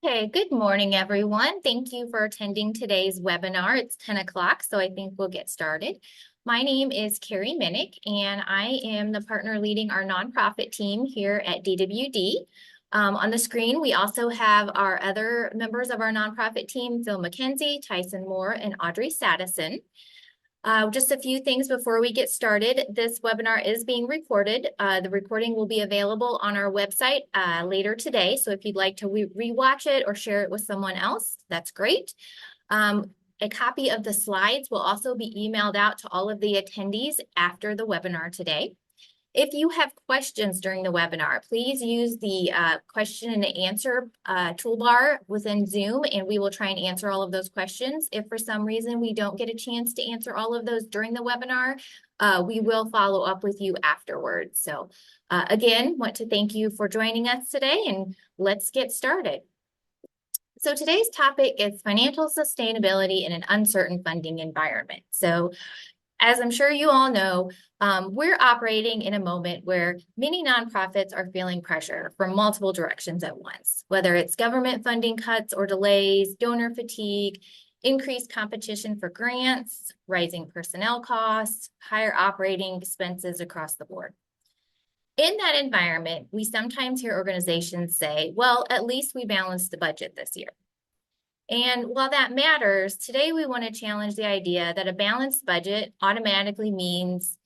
Okay, good morning, everyone. Thank you for attending today's webinar. It's 10 o'clock, so I think we'll get started. My name is Carrie Minnick, and I am the partner leading our nonprofit team here at DWD. On the screen, we also have our other members of our nonprofit team, Phil McKenzie, Tyson Moore, and Audrey Sadison. Just a few things before we get started. This webinar is being recorded. The recording will be available on our website later today. So if you'd like to rewatch it or share it with someone else, that's great. A copy of the slides will also be emailed out to all of the attendees after the webinar today. If you have questions during the webinar, please use the question and answer toolbar within Zoom, and we will try and answer all of those questions. If for some reason we don't get a chance to answer all of those during the webinar, we will follow up with you afterwards. So again, want to thank you for joining us today, and let's get started. So today's topic is financial sustainability in an uncertain funding environment. So as I'm sure you all know, we're operating in a moment where many nonprofits are feeling pressure from multiple directions at once, whether it's government funding cuts or delays, donor fatigue, increased competition for grants, rising personnel costs, higher operating expenses across the board. In that environment, we sometimes hear organizations say, well, at least we balanced the budget this year. And while that matters, today we want to challenge the idea that a balanced budget automatically means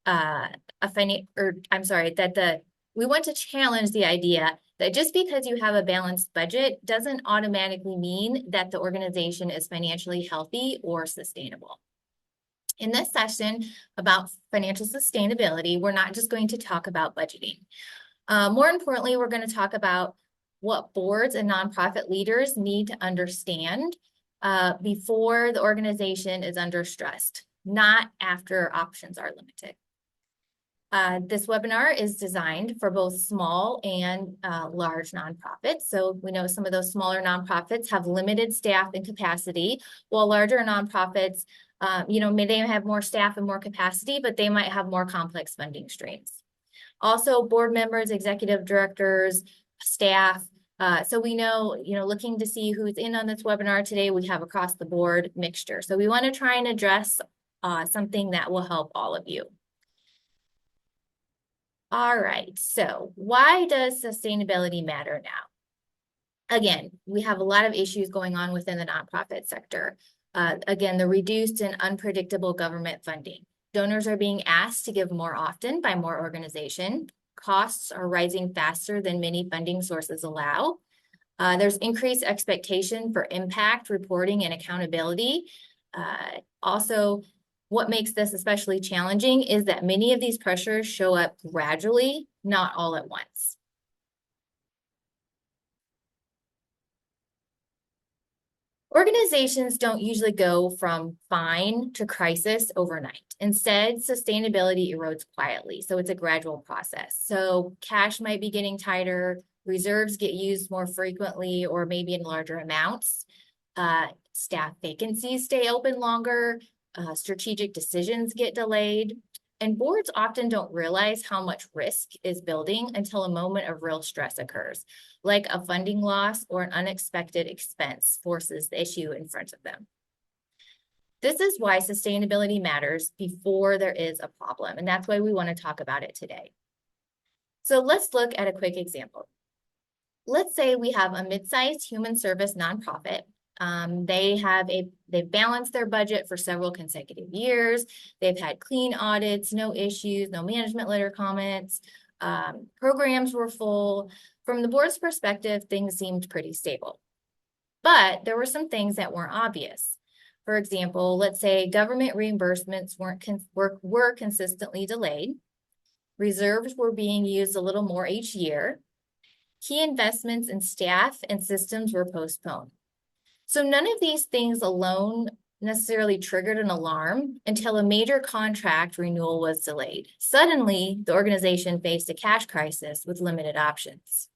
we want to challenge the idea that just because you have a balanced budget doesn't automatically mean that the organization is financially healthy or sustainable. In this session about financial sustainability, we're not just going to talk about budgeting. More importantly, we're going to talk about what boards and nonprofit leaders need to understand before the organization is under stress, not after options are limited. This webinar is designed for both small and large nonprofits. So we know some of those smaller nonprofits have limited staff and capacity, while larger nonprofits, may have more staff and more capacity, but they might have more complex funding streams. Also, board members, executive directors, staff. So we know, looking to see who's in on this webinar today, we have across the board mixture. So we want to try and address something that will help all of you. All right, so why does sustainability matter now? Again, we have a lot of issues going on within the nonprofit sector. Again, the reduced and unpredictable government funding. Donors are being asked to give more often by more organizations. Costs are rising faster than many funding sources allow. There's increased expectation for impact, reporting, and accountability. Also, what makes this especially challenging is that many of these pressures show up gradually, not all at once. Organizations don't usually go from fine to crisis overnight. Instead, sustainability erodes quietly, so it's a gradual process. So cash might be getting tighter, reserves get used more frequently or maybe in larger amounts. Staff vacancies stay open longer, strategic decisions get delayed, and boards often don't realize how much risk is building until a moment of real stress occurs, like a funding loss or an unexpected expense forces the issue in front of them. This is why sustainability matters before there is a problem, and that's why we want to talk about it today. So let's look at a quick example. Let's say we have a mid-sized human service nonprofit. They've balanced their budget for several consecutive years. They've had clean audits, no issues, no management letter comments. Programs were full. From the board's perspective, things seemed pretty stable. But there were some things that weren't obvious. For example, let's say government reimbursements were consistently delayed. Reserves were being used a little more each year. Key investments in staff and systems were postponed. So none of these things alone necessarily triggered an alarm until a major contract renewal was delayed. Suddenly, the organization faced a cash crisis with limited options.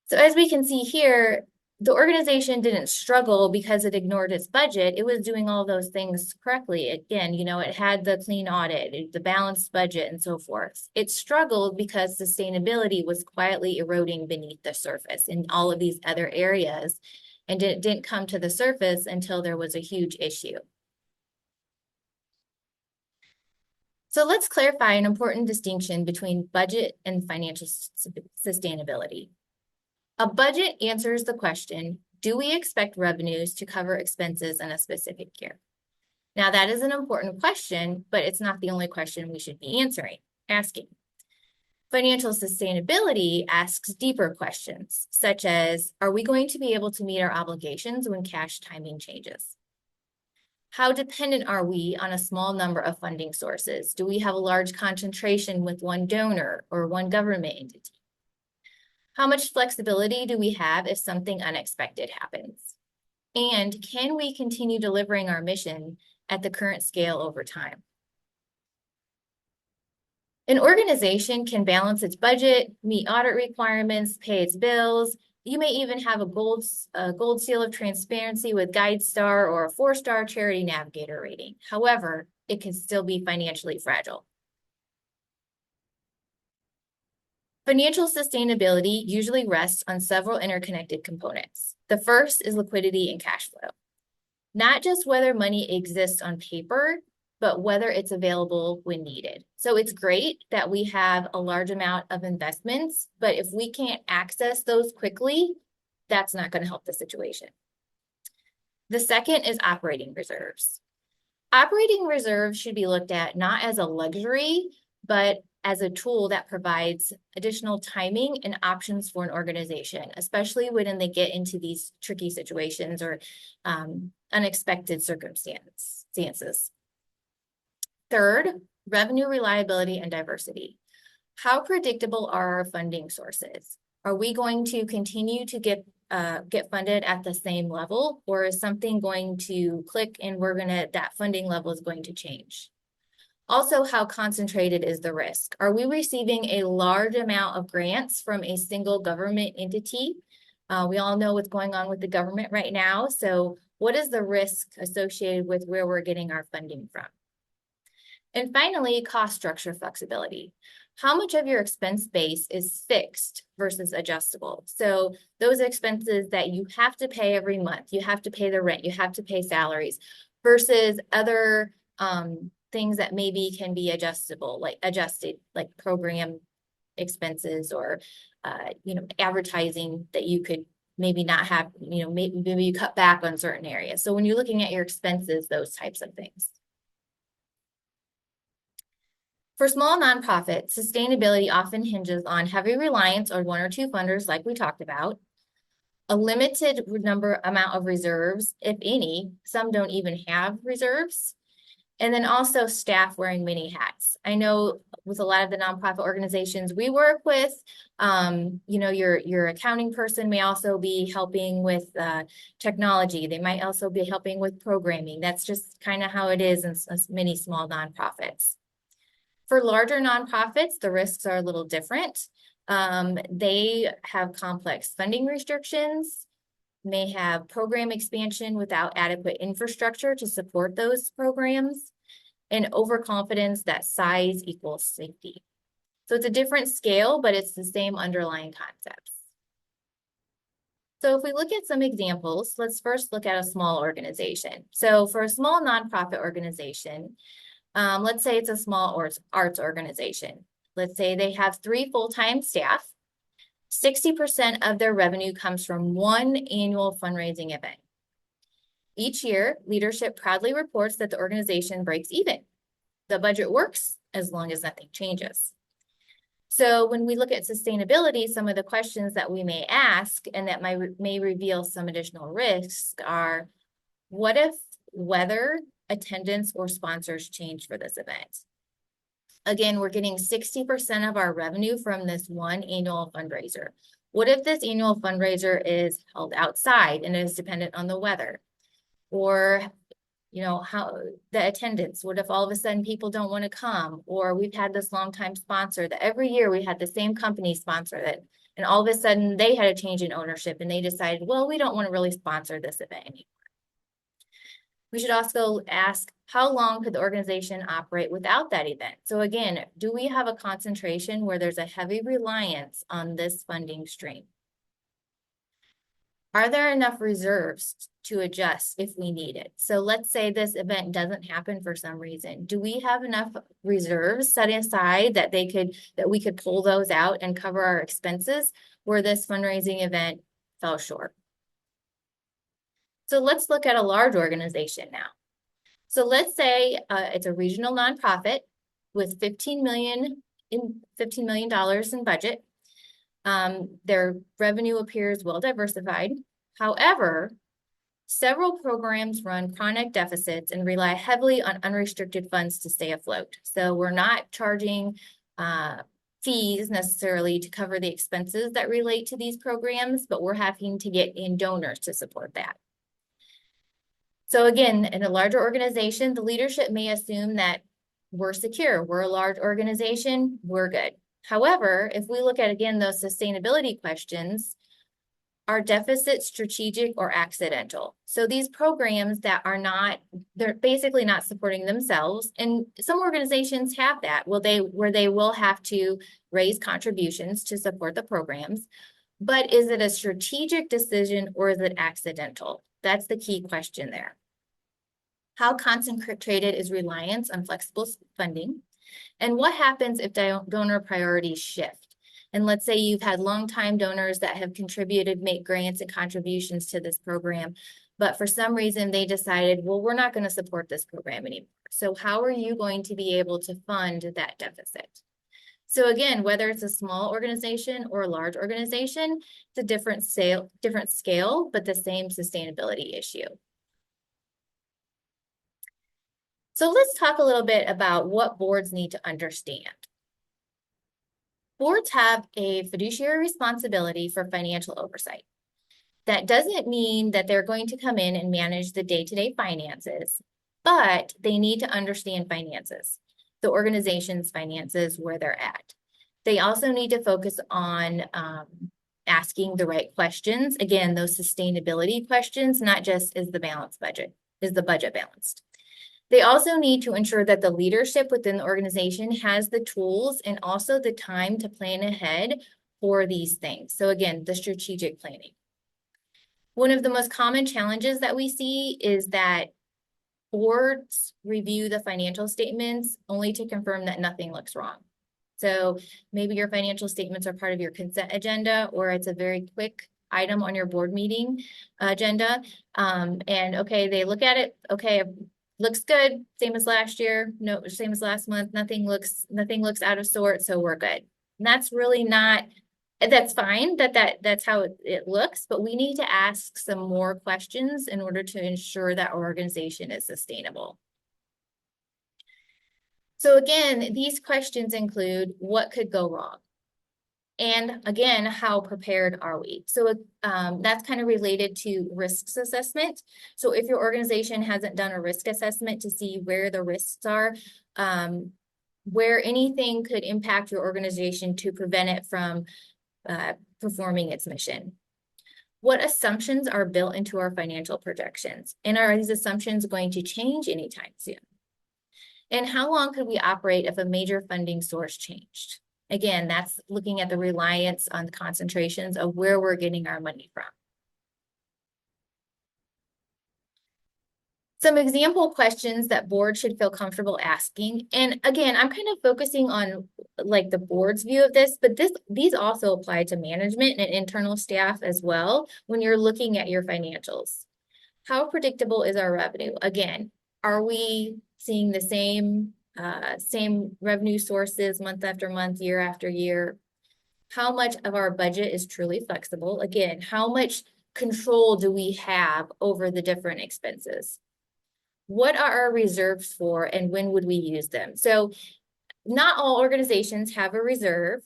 So as we can see here, the organization didn't struggle because it ignored its budget. It was doing all those things correctly. Again, it had the clean audit, the balanced budget, and so forth. It struggled because sustainability was quietly eroding beneath the surface in all of these other areas, and it didn't come to the surface until there was a huge issue. So let's clarify an important distinction between budget and financial sustainability. A budget answers the question, do we expect revenues to cover expenses in a specific year? Now, that is an important question, but it's not the only question we should be asking. Financial sustainability asks deeper questions, such as, are we going to be able to meet our obligations when cash timing changes? How dependent are we on a small number of funding sources? Do we have a large concentration with one donor or one government entity? How much flexibility do we have if something unexpected happens? And can we continue delivering our mission at the current scale over time? An organization can balance its budget, meet audit requirements, pay its bills. You may even have a gold seal of transparency with GuideStar or a 4-star Charity Navigator rating. However, it can still be financially fragile. Financial sustainability usually rests on several interconnected components. The first is liquidity and cash flow. Not just whether money exists on paper, but whether it's available when needed. So it's great that we have a large amount of investments, but if we can't access those quickly, that's not going to help the situation. The second is operating reserves. Operating reserves should be looked at not as a luxury, but as a tool that provides additional timing and options for an organization, especially when they get into these tricky situations or unexpected circumstances. Third, revenue reliability and diversity. How predictable are our funding sources? Are we going to continue to get funded at the same level, or is something going to click and that funding level is going to change? Also, how concentrated is the risk? Are we receiving a large amount of grants from a single government entity? We all know what's going on with the government right now. So what is the risk associated with where we're getting our funding from? And finally, cost structure flexibility. How much of your expense base is fixed versus adjustable? So those expenses that you have to pay every month, you have to pay the rent, you have to pay salaries, versus other things that maybe can be adjusted, like program expenses or advertising that you could maybe not have, maybe you cut back on certain areas. So when you're looking at your expenses, those types of things. For small nonprofits, sustainability often hinges on heavy reliance on one or two funders, like we talked about, a limited amount of reserves, if any. Some don't even have reserves. And then also staff wearing many hats. I know with a lot of the nonprofit organizations we work with, your accounting person may also be helping with technology. They might also be helping with programming. That's just kind of how it is in many small nonprofits. For larger nonprofits, the risks are a little different. They have complex funding restrictions, may have program expansion without adequate infrastructure to support those programs, and overconfidence that size equals safety. So it's a different scale, but it's the same underlying concepts. So if we look at some examples, let's first look at a small organization. So for a small nonprofit organization, let's say it's a small arts organization. Let's say they have 3 full-time staff. 60% of their revenue comes from one annual fundraising event. Each year, leadership proudly reports that the organization breaks even. The budget works as long as nothing changes. So when we look at sustainability, some of the questions that we may ask and that may reveal some additional risks are, what if weather, attendance, or sponsors change for this event? Again, we're getting 60% of our revenue from this one annual fundraiser. What if this annual fundraiser is held outside and is dependent on the weather? Or You know, how the attendance, what if all of a sudden people don't want to come? Or we've had this longtime sponsor that every year we had the same company sponsor it. And all of a sudden they had a change in ownership and they decided, well, we don't want to really sponsor this event anymore. We should also ask, how long could the organization operate without that event? So again, do we have a concentration where there's a heavy reliance on this funding stream? Are there enough reserves to adjust if we need it? So let's say this event doesn't happen for some reason. Do we have enough reserves set aside that we could pull those out and cover our expenses where this fundraising event fell short? So let's look at a large organization now. So let's say it's a regional nonprofit with $15 million in budget. Their revenue appears well diversified. However, several programs run chronic deficits and rely heavily on unrestricted funds to stay afloat. So we're not charging fees necessarily to cover the expenses that relate to these programs, but we're having to get in donors to support that. So again, in a larger organization, the leadership may assume that we're secure, we're a large organization, we're good. However, if we look at, again, those sustainability questions, are deficits strategic or accidental? So these programs that are not, they're basically not supporting themselves. And some organizations have that, where they will have to raise contributions to support the programs. But is it a strategic decision or is it accidental? That's the key question there. How concentrated is reliance on flexible funding? And what happens if donor priorities shift? And let's say you've had longtime donors that have contributed, make grants and contributions to this program, but for some reason they decided, well, we're not going to support this program anymore. So how are you going to be able to fund that deficit? So again, whether it's a small organization or a large organization, it's a different scale, but the same sustainability issue. So let's talk a little bit about what boards need to understand. Boards have a fiduciary responsibility for financial oversight. That doesn't mean that they're going to come in and manage the day-to-day finances, but they need to understand finances, the organization's finances, where they're at. They also need to focus on asking the right questions. Again, those sustainability questions, not just is the budget balanced? They also need to ensure that the leadership within the organization has the tools and also the time to plan ahead for these things. So again, the strategic planning. One of the most common challenges that we see is that boards review the financial statements only to confirm that nothing looks wrong. So maybe your financial statements are part of your consent agenda, or it's a very quick item on your board meeting agenda. And okay, they look at it, okay, looks good, same as last year, no, same as last month, nothing looks out of sort, so we're good. And that's really not, that's fine, that's how it looks, but we need to ask some more questions in order to ensure that our organization is sustainable. So again, these questions include what could go wrong? And again, how prepared are we? So that's kind of related to risks assessment. So if your organization hasn't done a risk assessment to see where the risks are, where anything could impact your organization to prevent it from performing its mission. What assumptions are built into our financial projections? And are these assumptions going to change anytime soon? And how long could we operate if a major funding source changed? Again, that's looking at the reliance on the concentrations of where we're getting our money from. Some example questions that boards should feel comfortable asking. And again, I'm kind of focusing on like the board's view of this, but these also apply to management and internal staff as well when you're looking at your financials. How predictable is our revenue? Again, are we seeing the same revenue sources month after month, year after year? How much of our budget is truly flexible? Again, how much control do we have over the different expenses? What are our reserves for and when would we use them? So not all organizations have a reserve.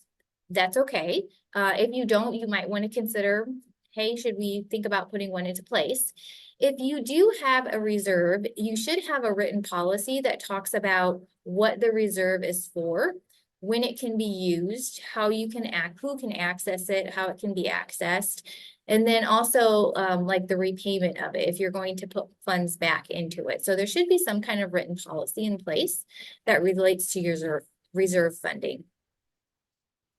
That's okay. If you don't, you might want to consider, hey, should we think about putting one into place? If you do have a reserve, you should have a written policy that talks about what the reserve is for, when it can be used, how you can who can access it, how it can be accessed, and then also like the repayment of it if you're going to put funds back into it. So there should be some kind of written policy in place that relates to your reserve funding.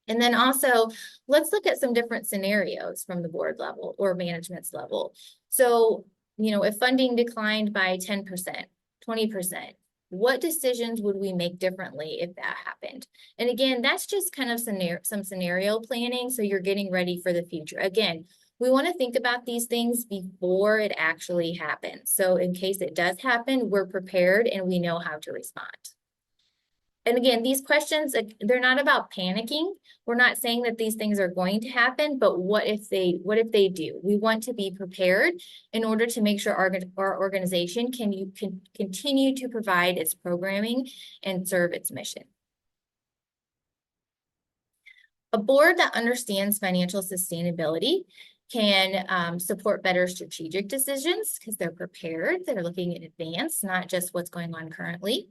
And then also, let's look at some different scenarios from the board level or management's level. So, if funding declined by 10%, 20%, what decisions would we make differently if that happened? And again, that's just kind of some scenario planning. So you're getting ready for the future. Again, we want to think about these things before it actually happens. So in case it does happen, we're prepared and we know how to respond. And again, these questions, they're not about panicking. We're not saying that these things are going to happen, but what if they do? We want to be prepared in order to make sure our organization can continue to provide its programming and serve its mission. A board that understands financial sustainability can support better strategic decisions because they're prepared, they're looking in advance, not just what's going on currently,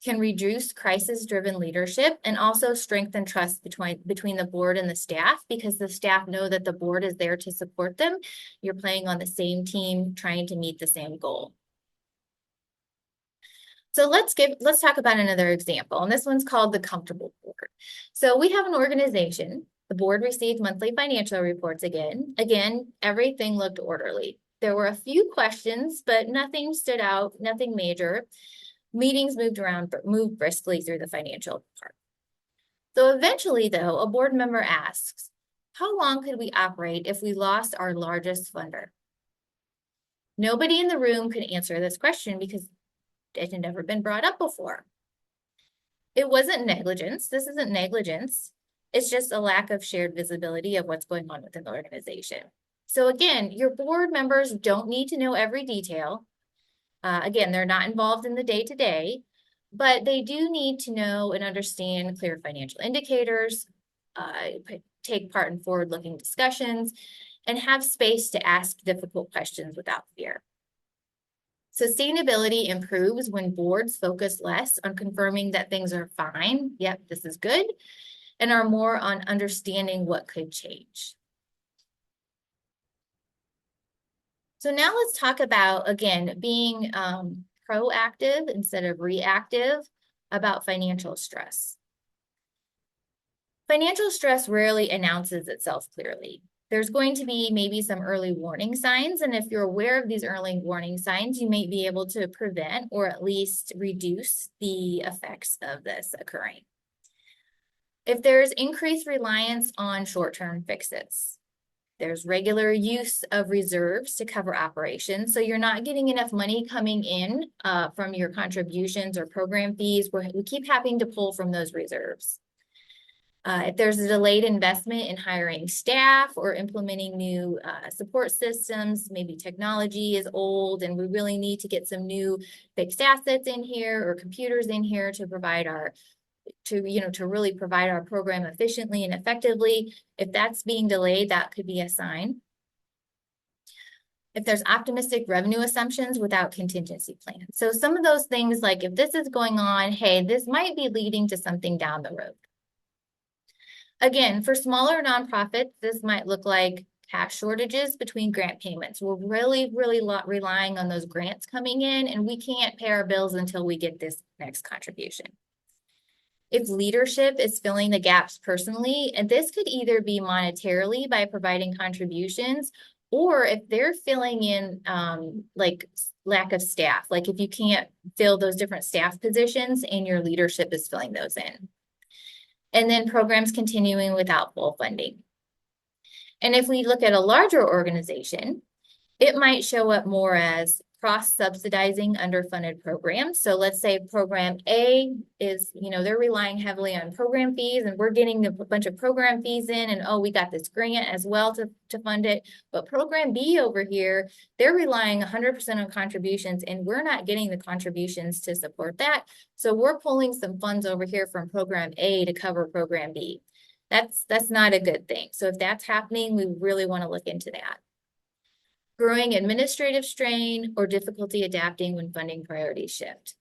can reduce crisis-driven leadership and also strengthen trust between the board and the staff because the staff know that the board is there to support them. You're playing on the same team, trying to meet the same goal. So let's talk about another example, and this one's called the Comfortable Board. So we have an organization. The board received monthly financial reports again. Again, everything looked orderly. There were a few questions, but nothing stood out, nothing major. Meetings moved briskly through the financial part. So eventually, though, a board member asks, how long could we operate if we lost our largest funder? Nobody in the room could answer this question because it had never been brought up before. It wasn't negligence. This isn't negligence. It's just a lack of shared visibility of what's going on within the organization. So again, your board members don't need to know every detail. Again, they're not involved in the day-to-day, but they do need to know and understand clear financial indicators, take part in forward-looking discussions, and have space to ask difficult questions without fear. Sustainability improves when boards focus less on confirming that things are fine, yep, this is good, and are more on understanding what could change. So now let's talk about, again, being proactive instead of reactive about financial stress. Financial stress rarely announces itself clearly. There's going to be maybe some early warning signs, and if you're aware of these early warning signs, you may be able to prevent or at least reduce the effects of this occurring. If there's increased reliance on short-term fixes, there's regular use of reserves to cover operations. So you're not getting enough money coming in from your contributions or program fees. We keep having to pull from those reserves. If there's a delayed investment in hiring staff or implementing new support systems, maybe technology is old and we really need to get some new fixed assets in here or computers in here to provide to really provide our program efficiently and effectively. If that's being delayed, that could be a sign. If there's optimistic revenue assumptions without contingency plans. So some of those things, like if this is going on, hey, this might be leading to something down the road. Again, for smaller nonprofits, this might look like cash shortages between grant payments. We're really relying on those grants coming in, and we can't pay our bills until we get this next contribution. If leadership is filling the gaps personally, and this could either be monetarily by providing contributions, or if they're filling in like lack of staff, like if you can't fill those different staff positions and your leadership is filling those in. And then programs continuing without full funding. And if we look at a larger organization, it might show up more as cross-subsidizing underfunded programs. So let's say program A is, they're relying heavily on program fees and we're getting a bunch of program fees in and, oh, we got this grant as well to fund it. But program B over here, they're relying 100% on contributions and we're not getting the contributions to support that. So we're pulling some funds over here from program A to cover program B. That's not a good thing. So if that's happening, we really want to look into that. growing administrative strain, or difficulty adapting when funding priorities shift.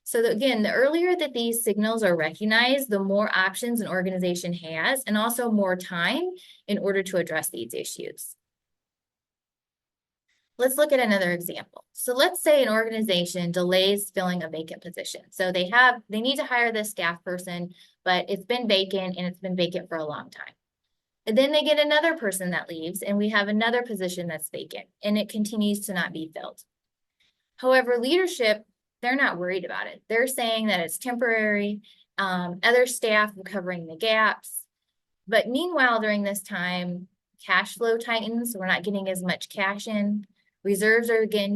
So again, the earlier that these signals are recognized, the more options an organization has, and also more time in order to address these issues. Let's look at another example. So let's say an organization delays filling a vacant position. So they need to hire this staff person, but it's been vacant and it's been vacant for a long time. And then they get another person that leaves and we have another position that's vacant and it continues to not be filled. However, leadership, they're not worried about it. They're saying that it's temporary, other staff are covering the gaps. But meanwhile, during this time, cash flow tightens. We're not getting as much cash in. Reserves are again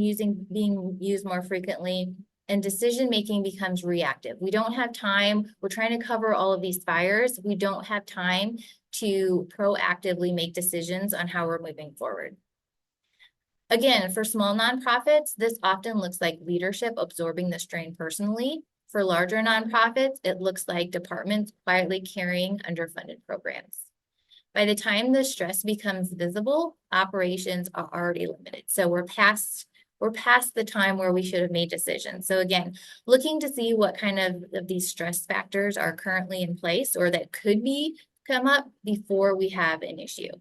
being used more frequently, and decision-making becomes reactive. We don't have time. We're trying to cover all of these fires. We don't have time to proactively make decisions on how we're moving forward. Again, for small nonprofits, this often looks like leadership absorbing the strain personally. For larger nonprofits, it looks like departments quietly carrying underfunded programs. By the time the stress becomes visible, operations are already limited. So we're past the time where we should have made decisions. So again, looking to see what kind of these stress factors are currently in place or that could come up before we have an issue.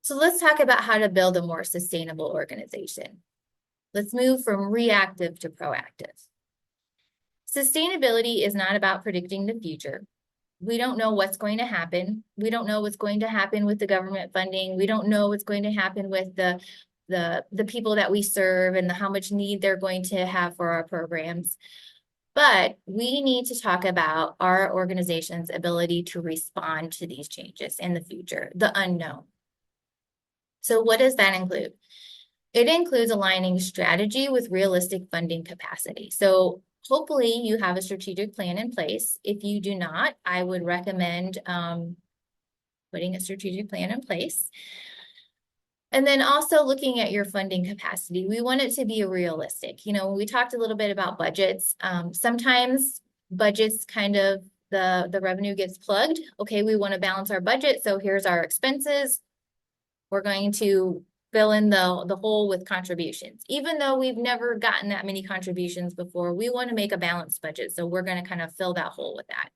So let's talk about how to build a more sustainable organization. Let's move from reactive to proactive. Sustainability is not about predicting the future. We don't know what's going to happen. We don't know what's going to happen with the government funding. We don't know what's going to happen with the people that we serve and how much need they're going to have for our programs. But we need to talk about our organization's ability to respond to these changes in the future, the unknown. So what does that include? It includes aligning strategy with realistic funding capacity. So hopefully you have a strategic plan in place. If you do not, I would recommend putting a strategic plan in place. And then also looking at your funding capacity. We want it to be realistic. You know, we talked a little bit about budgets. Sometimes budgets kind of, the revenue gets plugged. Okay, we want to balance our budget. So here's our expenses. We're going to fill in the hole with contributions. Even though we've never gotten that many contributions before, we want to make a balanced budget. So we're going to kind of fill that hole with that.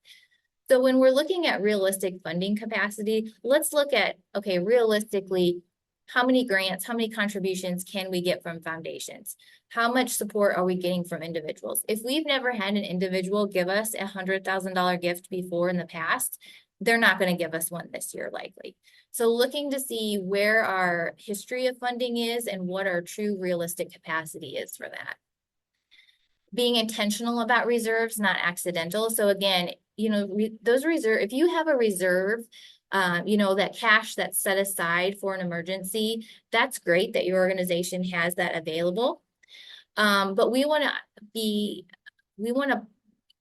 So when we're looking at realistic funding capacity, let's look at, okay, realistically, how many grants, how many contributions can we get from foundations? How much support are we getting from individuals? If we've never had an individual give us a $100,000 gift before in the past, they're not going to give us one this year likely. So looking to see where our history of funding is and what our true realistic capacity is for that. Being intentional about reserves, not accidental. So again, you know, those reserves, if you have a reserve, you know, that cash that's set aside for an emergency, that's great that your organization has that available. But we want to be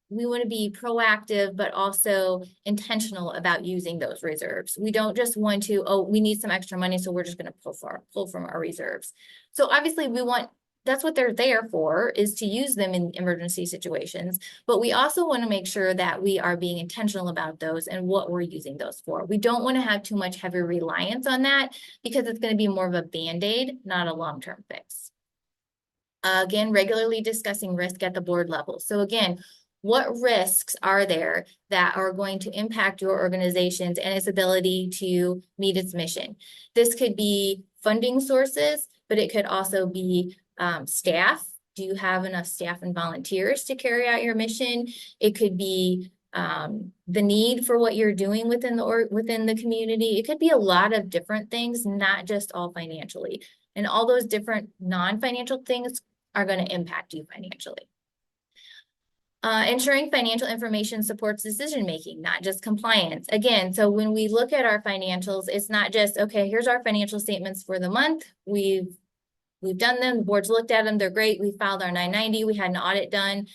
proactive, but also intentional about using those reserves. We don't just want to, oh, we need some extra money, so we're just going to pull from our reserves. So obviously that's what they're there for, is to use them in emergency situations. But we also want to make sure that we are being intentional about those and what we're using those for. We don't want to have too much heavy reliance on that because it's going to be more of a Band-Aid, not a long-term fix. Again, regularly discussing risk at the board level. So again, what risks are there that are going to impact your organization's and its ability to meet its mission? This could be funding sources, but it could also be staff. Do you have enough staff and volunteers to carry out your mission? It could be the need for what you're doing within the community. It could be a lot of different things, not just all financially. And all those different non-financial things are going to impact you financially. Ensuring financial information supports decision-making, not just compliance. Again, so when we look at our financials, it's not just, okay, here's our financial statements for the month. We've done them, the board's looked at them, they're great. We filed our 990, we had an audit done.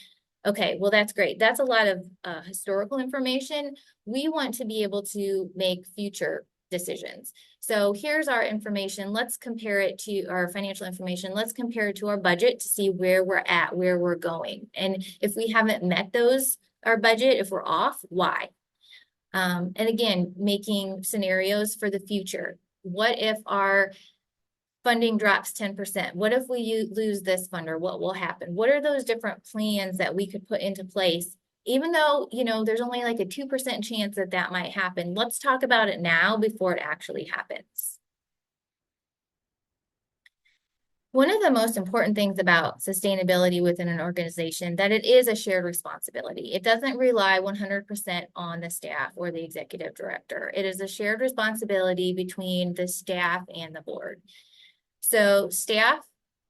Okay, well, that's great. That's a lot of historical information. We want to be able to make future decisions. So here's our information. Let's compare it to our financial information. Let's compare it to our budget to see where we're at, where we're going. And if we haven't met our budget, if we're off, why? And again, making scenarios for the future. What if our funding drops 10%? What if we lose this funder? What will happen? What are those different plans that we could put into place? Even though, there's only like a 2% chance that that might happen. Let's talk about it now before it actually happens. One of the most important things about sustainability within an organization that it is a shared responsibility. It doesn't rely 100% on the staff or the executive director. It is a shared responsibility between the staff and the board. So staff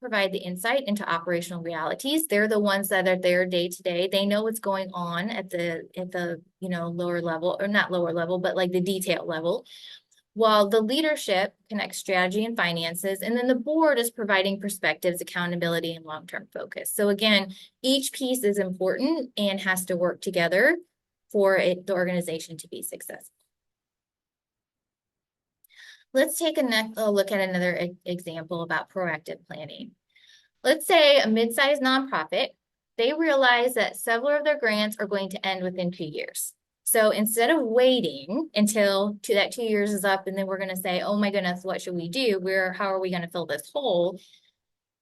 provide the insight into operational realities. They're the ones that are there day to day. They know what's going on at the lower level, or not lower level, but like the detail level. While the leadership connects strategy and finances, and then the board is providing perspectives, accountability, and long-term focus. So again, each piece is important and has to work together for the organization to be successful. Let's take a look at another example about proactive planning. Let's say a mid-sized nonprofit, they realize that several of their grants are going to end within 2 years. So instead of waiting until that 2 years is up and then we're going to say, oh my goodness, what should we do? How are we going to fill this hole?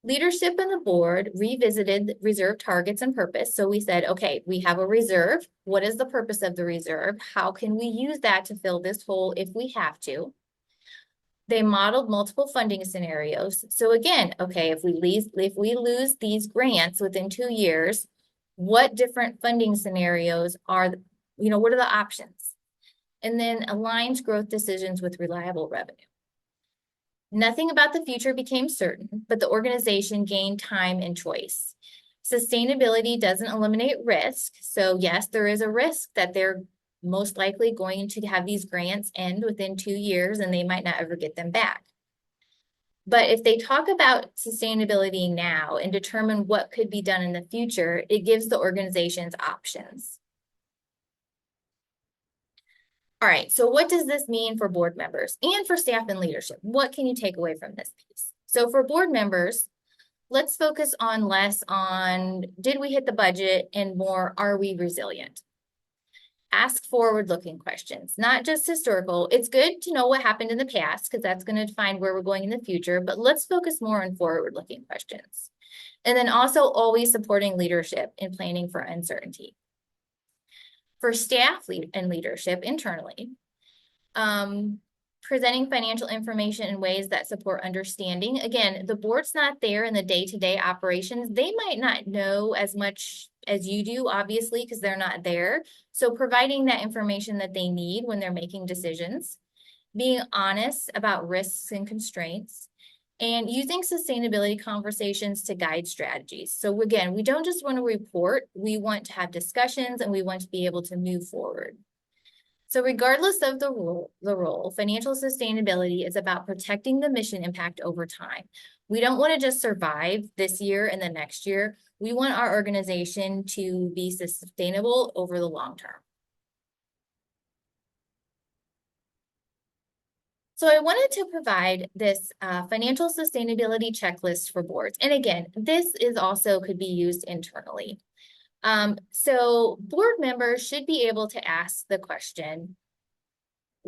Leadership and the board revisited reserve targets and purpose. So we said, okay, we have a reserve. What is the purpose of the reserve? How can we use that to fill this hole if we have to? They modeled multiple funding scenarios. So again, okay, if we lose these grants within 2 years, what different funding scenarios are, what are the options? And then aligns growth decisions with reliable revenue. Nothing about the future became certain, but the organization gained time and choice. Sustainability doesn't eliminate risk. So yes, there is a risk that they're most likely going to have these grants end within 2 years and they might not ever get them back. But if they talk about sustainability now and determine what could be done in the future, it gives the organizations options. All right, so what does this mean for board members and for staff and leadership? What can you take away from this piece? So for board members, let's focus on less on did we hit the budget and more are we resilient? Ask forward-looking questions, not just historical. It's good to know what happened in the past because that's going to define where we're going in the future, but let's focus more on forward-looking questions. And then also always supporting leadership in planning for uncertainty. For staff and leadership internally, presenting financial information in ways that support understanding. Again, the board's not there in the day-to-day operations. They might not know as much as you do, obviously, because they're not there. So providing that information that they need when they're making decisions, being honest about risks and constraints, and using sustainability conversations to guide strategies. So again, we don't just want to report, we want to have discussions and we want to be able to move forward. So regardless of the role, financial sustainability is about protecting the mission impact over time. We don't want to just survive this year and the next year. We want our organization to be sustainable over the long term. So I wanted to provide this financial sustainability checklist for boards. And again, this is also could be used internally. So board members should be able to ask the question,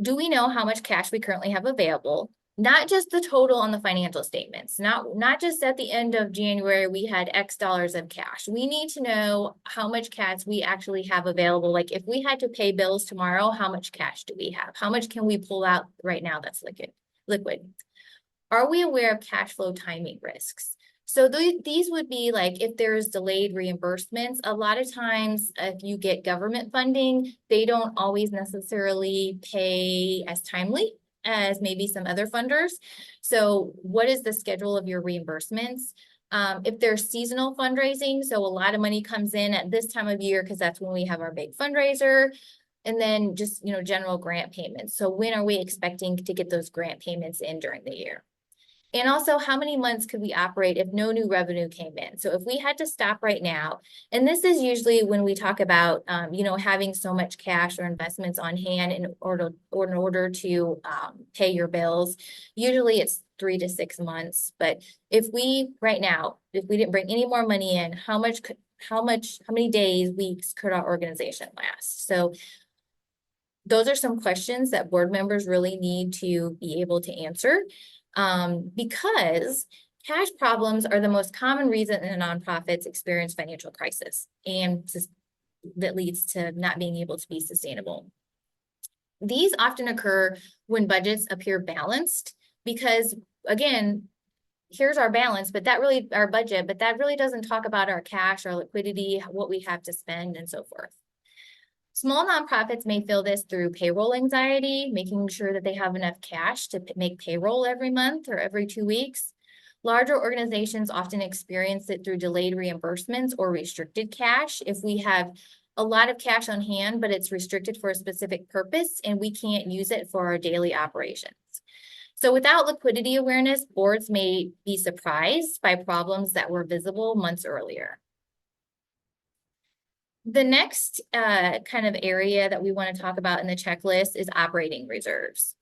do we know how much cash we currently have available? Not just the total on the financial statements, not just at the end of January, we had X dollars of cash. We need to know how much cash we actually have available. Like if we had to pay bills tomorrow, how much cash do we have? How much can we pull out right now that's liquid? Are we aware of cash flow timing risks? So these would be like if there's delayed reimbursements, a lot of times if you get government funding, they don't always necessarily pay as timely as maybe some other funders. So what is the schedule of your reimbursements? If there's seasonal fundraising, so a lot of money comes in at this time of year because that's when we have our big fundraiser. And then just, general grant payments. So when are we expecting to get those grant payments in during the year? And also, how many months could we operate if no new revenue came in? So if we had to stop right now, and this is usually when we talk about, having so much cash or investments on hand in order to pay your bills, usually it's 3 to 6 months. But if we didn't bring any more money in, how many days, weeks could our organization last? So those are some questions that board members really need to be able to answer, because cash problems are the most common reason that nonprofits experience financial crisis, and that leads to not being able to be sustainable. These often occur when budgets appear balanced because, again, here's our balance, but that really, our budget, but that really doesn't talk about our cash, our liquidity, what we have to spend, and so forth. Small nonprofits may feel this through payroll anxiety, making sure that they have enough cash to make payroll every month or every 2 weeks. Larger organizations often experience it through delayed reimbursements or restricted cash. If we have a lot of cash on hand, but it's restricted for a specific purpose and we can't use it for our daily operations. So without liquidity awareness, boards may be surprised by problems that were visible months earlier. The next kind of area that we want to talk about in the checklist is operating reserves.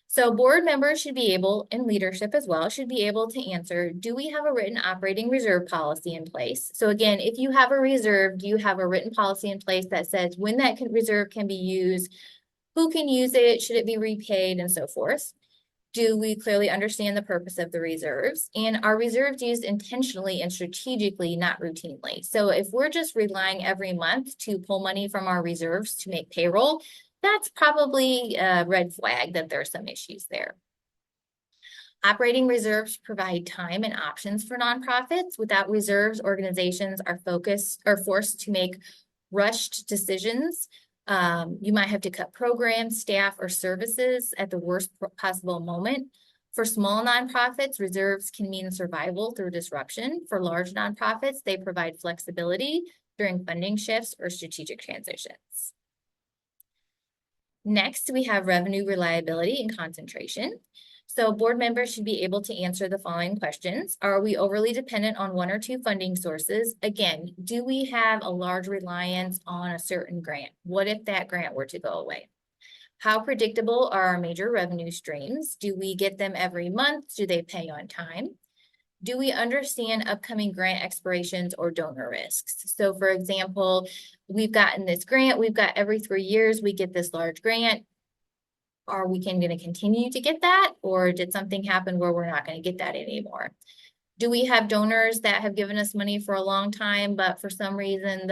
So board members should be able, and leadership as well, should be able to answer, do we have a written operating reserve policy in place? So again, if you have a reserve, do you have a written policy in place that says when that reserve can be used, who can use it, should it be repaid, and so forth? Do we clearly understand the purpose of the reserves? And are reserves used intentionally and strategically, not routinely? So if we're just relying every month to pull money from our reserves to make payroll, that's probably a red flag that there are some issues there. Operating reserves provide time and options for nonprofits. Without reserves, organizations are forced to make rushed decisions. You might have to cut programs, staff, or services at the worst possible moment. For small nonprofits, reserves can mean survival through disruption. For large nonprofits, they provide flexibility during funding shifts or strategic transitions. Next, we have revenue reliability and concentration. So board members should be able to answer the following questions. Are we overly dependent on one or two funding sources? Again, do we have a large reliance on a certain grant? What if that grant were to go away? How predictable are our major revenue streams? Do we get them every month? Do they pay on time? Do we understand upcoming grant expirations or donor risks? So for example, we've gotten this grant, we've got every 3 years, we get this large grant. Are we going to continue to get that? Or did something happen where we're not going to get that anymore? Do we have donors that have given us money for a long time, but for some reason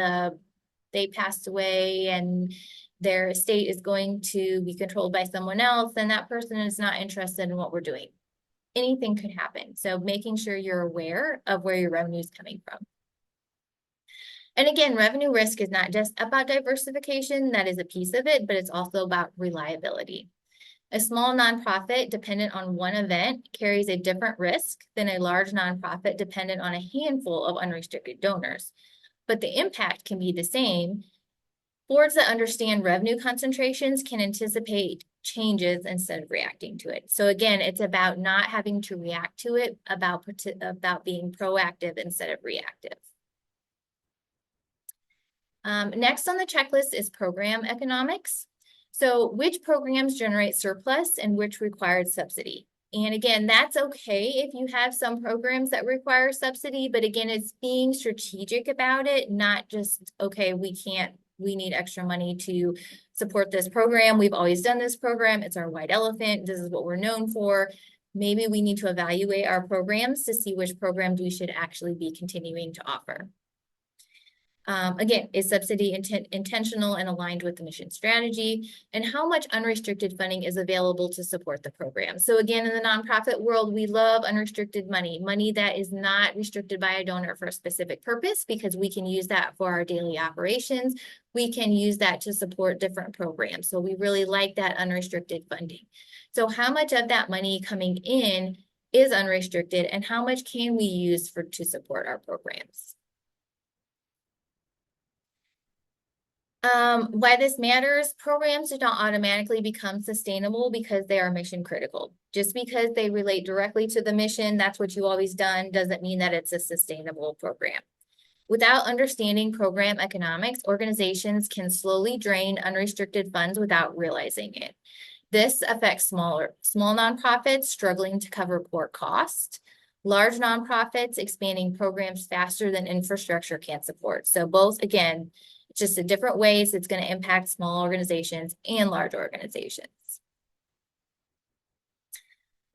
they passed away and their estate is going to be controlled by someone else, and that person is not interested in what we're doing? Anything could happen. So making sure you're aware of where your revenue is coming from. And again, revenue risk is not just about diversification, that is a piece of it, but it's also about reliability. A small nonprofit dependent on one event carries a different risk than a large nonprofit dependent on a handful of unrestricted donors, but the impact can be the same. Boards that understand revenue concentrations can anticipate changes instead of reacting to it. So again, it's about not having to react to it, about being proactive instead of reactive. Next on the checklist is program economics. So which programs generate surplus and which required subsidy? And again, that's okay if you have some programs that require subsidy, but again, it's being strategic about it, not just, okay, we need extra money to support this program. We've always done this program. It's our white elephant. This is what we're known for. Maybe we need to evaluate our programs to see which programs we should actually be continuing to offer. Again, is subsidy intentional and aligned with the mission strategy? And how much unrestricted funding is available to support the program? So again, in the nonprofit world, we love unrestricted money that is not restricted by a donor for a specific purpose, because we can use that for our daily operations. We can use that to support different programs. So we really like that unrestricted funding. So how much of that money coming in is unrestricted, and how much can we use to support our programs? Why this matters: programs do not automatically become sustainable because they are mission critical. Just because they relate directly to the mission, that's what you always done, doesn't mean that it's a sustainable program. Without understanding program economics, organizations can slowly drain unrestricted funds without realizing it. This affects small nonprofits struggling to cover core costs, large nonprofits expanding programs faster than infrastructure can support. So both, again, just in different ways it's going to impact small organizations and large organizations.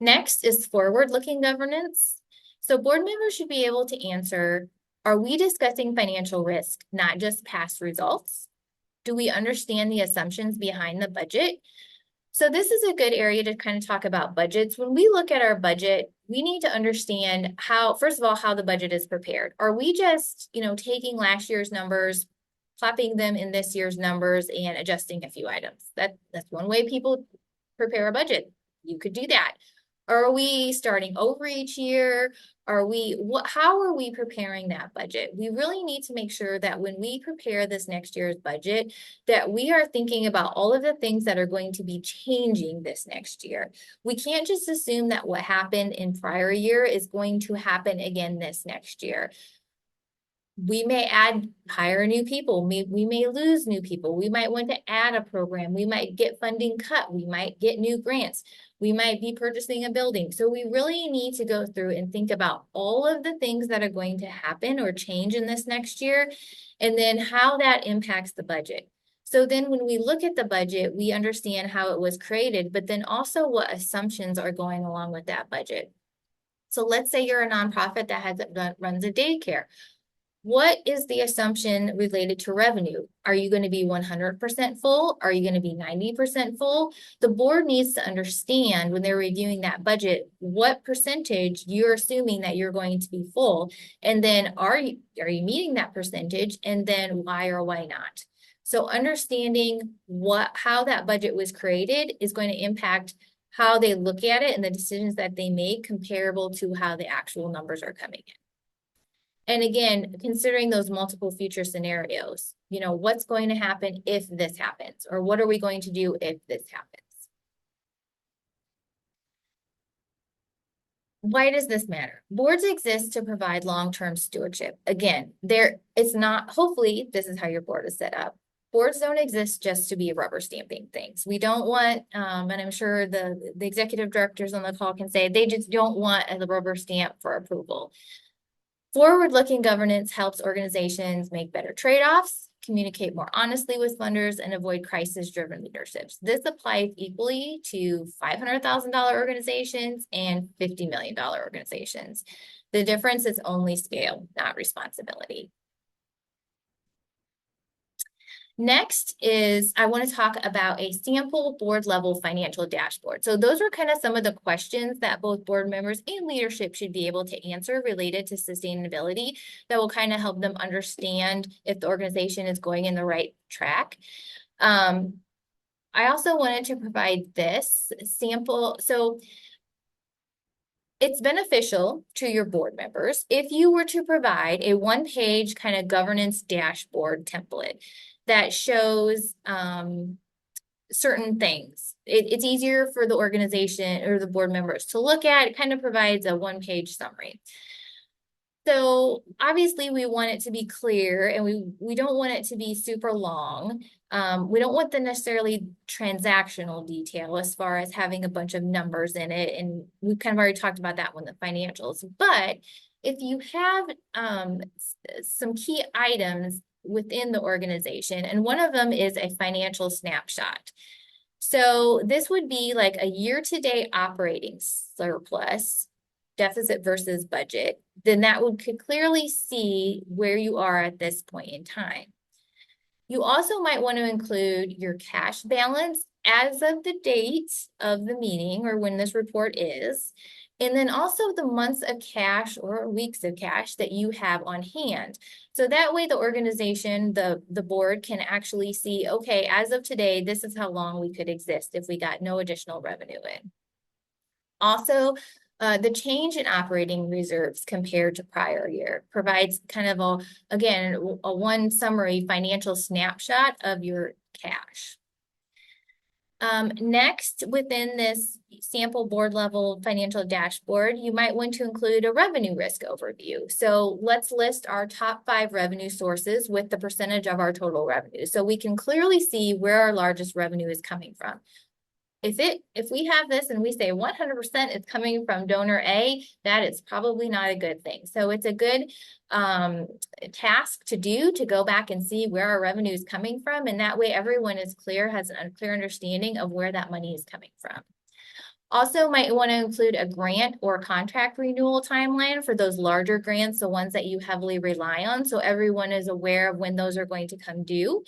Next is forward-looking governance. So board members should be able to answer, are we discussing financial risk, not just past results? Do we understand the assumptions behind the budget? So this is a good area to kind of talk about budgets. When we look at our budget, we need to understand how, first of all, how the budget is prepared. Are we just, taking last year's numbers, plopping them in this year's numbers and adjusting a few items? That's one way people prepare a budget. You could do that. Are we starting over each year? How are we preparing that budget? We really need to make sure that when we prepare this next year's budget, that we are thinking about all of the things that are going to be changing this next year. We can't just assume that what happened in prior year is going to happen again this next year. We may hire new people. We may lose new people. We might want to add a program. We might get funding cut. We might get new grants. We might be purchasing a building. So we really need to go through and think about all of the things that are going to happen or change in this next year, and then how that impacts the budget. So then when we look at the budget, we understand how it was created, but then also what assumptions are going along with that budget. So let's say you're a nonprofit that runs a daycare. What is the assumption related to revenue? Are you going to be 100% full? Are you going to be 90% full? The board needs to understand when they're reviewing that budget, what percentage you're assuming that you're going to be full. And then are you meeting that percentage? And then why or why not? So understanding how that budget was created is going to impact how they look at it and the decisions that they make comparable to how the actual numbers are coming in. And again, considering those multiple future scenarios, what's going to happen if this happens? Or what are we going to do if this happens? Why does this matter? Boards exist to provide long-term stewardship. Again, hopefully this is how your board is set up. Boards don't exist just to be rubber stamping things. We don't want, and I'm sure the executive directors on the call can say, they just don't want a rubber stamp for approval. Forward-looking governance helps organizations make better trade-offs, communicate more honestly with funders, and avoid crisis-driven leaderships. This applies equally to $500,000 organizations and $50 million organizations. The difference is only scale, not responsibility. Next is I want to talk about a sample board level financial dashboard. So those are kind of some of the questions that both board members and leadership should be able to answer related to sustainability that will kind of help them understand if the organization is going in the right track. I also wanted to provide this sample. So it's beneficial to your board members if you were to provide a one-page kind of governance dashboard template that shows certain things. It's easier for the organization or the board members to look at. It kind of provides a one-page summary. So obviously we want it to be clear, and we don't want it to be super long. We don't want the necessarily transactional detail as far as having a bunch of numbers in it. And we've kind of already talked about that one, the financials. But if you have some key items within the organization, and one of them is a financial snapshot. So this would be like a year-to-date operating surplus, deficit versus budget. Then that could clearly see where you are at this point in time. You also might want to include your cash balance as of the date of the meeting or when this report is, and then also the months of cash or weeks of cash that you have on hand. So that way the organization, the board can actually see, okay, as of today, this is how long we could exist if we got no additional revenue in. Also, the change in operating reserves compared to prior year provides kind of a one summary financial snapshot of your cash. Next, within this sample board level financial dashboard, you might want to include a revenue risk overview. So let's list our top 5 revenue sources with the percentage of our total revenue. So we can clearly see where our largest revenue is coming from. if we have this and we say 100% it's coming from donor A, that is probably not a good thing. So it's a good task to do, to go back and see where our revenue is coming from. And that way everyone is clear, has a clear understanding of where that money is coming from. Also might want to include a grant or contract renewal timeline for those larger grants, the ones that you heavily rely on. So everyone is aware of when those are going to come due,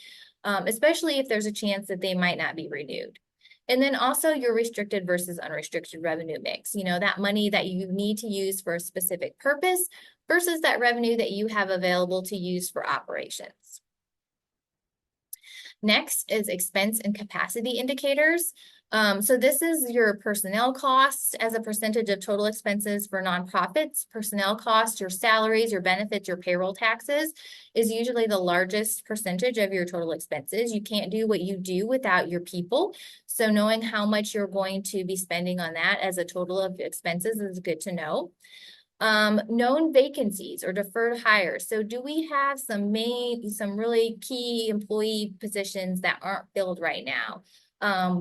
especially if there's a chance that they might not be renewed. And then also your restricted versus unrestricted revenue mix, that money that you need to use for a specific purpose versus that revenue that you have available to use for operations. Next is expense and capacity indicators. So this is your personnel costs as a percentage of total expenses for nonprofits. Personnel costs, your salaries, your benefits, your payroll taxes is usually the largest percentage of your total expenses. You can't do what you do without your people. So knowing how much you're going to be spending on that as a total of expenses is good to know. Known vacancies or deferred hires. So do we have some really key employee positions that aren't filled right now?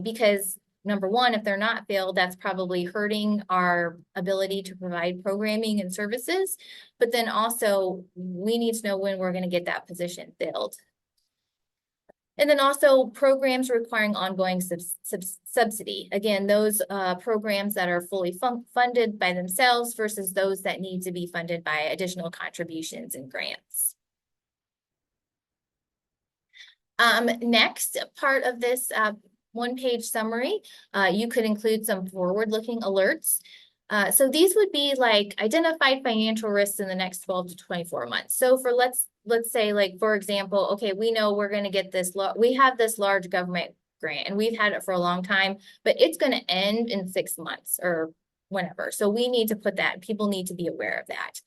Because number one, if they're not filled, that's probably hurting our ability to provide programming and services. But then also we need to know when we're going to get that position filled. And then also programs requiring ongoing subsidy. Again, those programs that are fully funded by themselves versus those that need to be funded by additional contributions and grants. Next part of this one-page summary, you could include some forward-looking alerts. So these would be like identified financial risks in the next 12 to 24 months. So for let's say, like, for example, okay, we know we're going to get this, we have this large government grant and we've had it for a long time, but it's going to end in 6 months or whenever. So we need to put that, people need to be aware of that.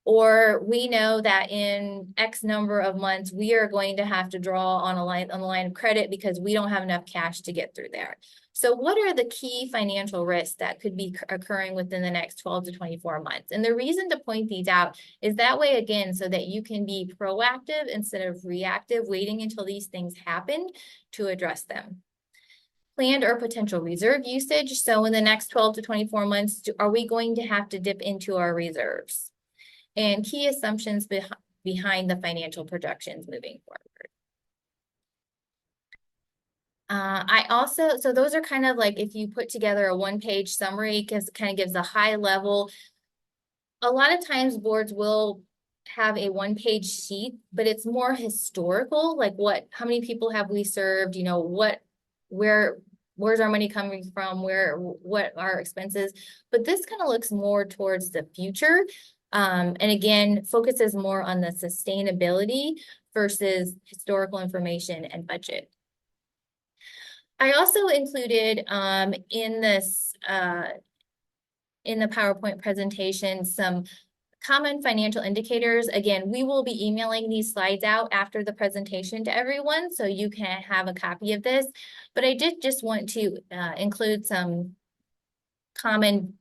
Or we know that in X number of months, we are going to have to draw on the line of credit because we don't have enough cash to get through there. So what are the key financial risks that could be occurring within the next 12 to 24 months? And the reason to point these out is that way, again, so that you can be proactive instead of reactive, waiting until these things happen to address them. Planned or potential reserve usage. So in the next 12 to 24 months, are we going to have to dip into our reserves? And key assumptions behind the financial projections moving forward. So those are kind of like, if you put together a one-page summary, because it kind of gives a high level. A lot of times boards will have a one-page sheet, but it's more historical, like how many people have we served, where's our money coming from, what are expenses, but this kind of looks more towards the future. And again, focuses more on the sustainability versus historical information and budget. I also included in the PowerPoint presentation some common financial indicators. Again, we will be emailing these slides out after the presentation to everyone, so you can have a copy of this. But I did just want to include some common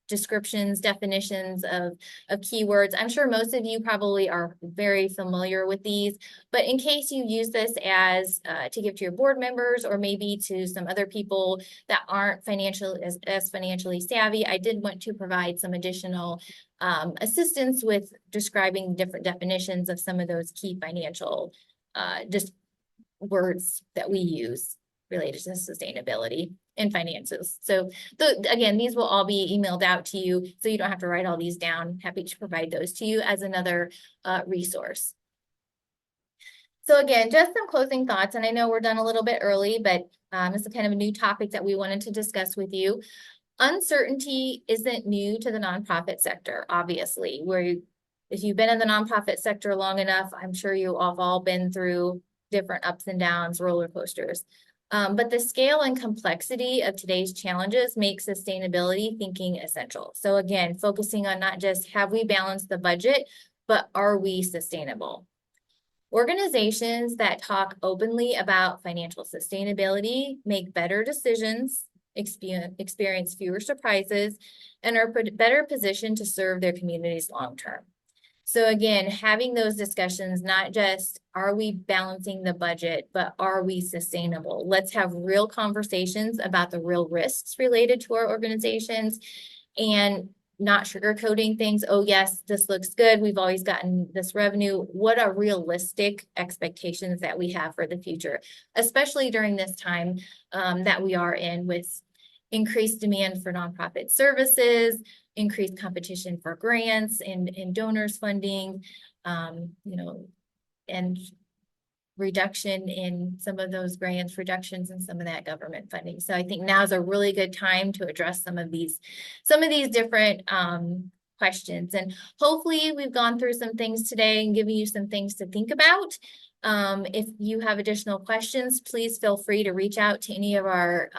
descriptions, definitions of keywords. I'm sure most of you probably are very familiar with these, but in case you use this as to give to your board members or maybe to some other people that aren't as financially savvy, I did want to provide some additional assistance with describing different definitions of some of those key financial just words that we use related to sustainability and finances. So again, these will all be emailed out to you, so you don't have to write all these down. Happy to provide those to you as another resource. So again, just some closing thoughts, and I know we're done a little bit early, but this is kind of a new topic that we wanted to discuss with you. Uncertainty isn't new to the nonprofit sector, obviously. If you've been in the nonprofit sector long enough, I'm sure you have all been through different ups and downs, roller coasters. But the scale and complexity of today's challenges make sustainability thinking essential. So again, focusing on not just have we balanced the budget, but are we sustainable? Organizations that talk openly about financial sustainability make better decisions, experience fewer surprises, and are better positioned to serve their communities long term. So again, having those discussions, not just are we balancing the budget, but are we sustainable? Let's have real conversations about the real risks related to our organizations and not sugarcoating things. Oh, yes, this looks good. We've always gotten this revenue. What are realistic expectations that we have for the future, especially during this time that we are in with increased demand for nonprofit services, increased competition for grants and donors funding, and reduction in some of those grants, reductions in some of that government funding. So I think now is a really good time to address some of these different questions. And hopefully we've gone through some things today and given you some things to think about. If you have additional questions, please feel free to reach out to any of our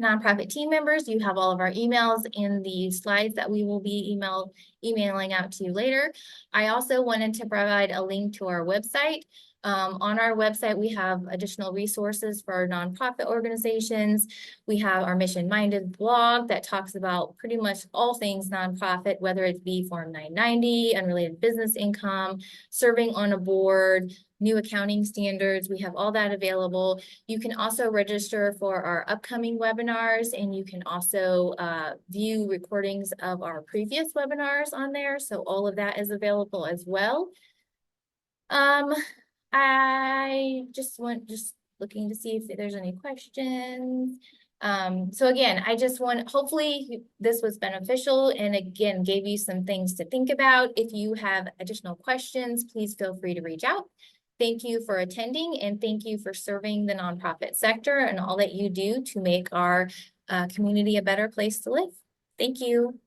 nonprofit team members. You have all of our emails in the slides that we will be emailing out to you later. I also wanted to provide a link to our website. On our website, we have additional resources for our nonprofit organizations. We have our Mission Minded blog that talks about pretty much all things nonprofit, whether it be Form 990, unrelated business income, serving on a board, new accounting standards. We have all that available. You can also register for our upcoming webinars, and you can also view recordings of our previous webinars on there. So all of that is available as well. I just looking to see if there's any questions. So again, hopefully this was beneficial and again, gave you some things to think about. If you have additional questions, please feel free to reach out. Thank you for attending and thank you for serving the nonprofit sector and all that you do to make our community a better place to live. Thank you.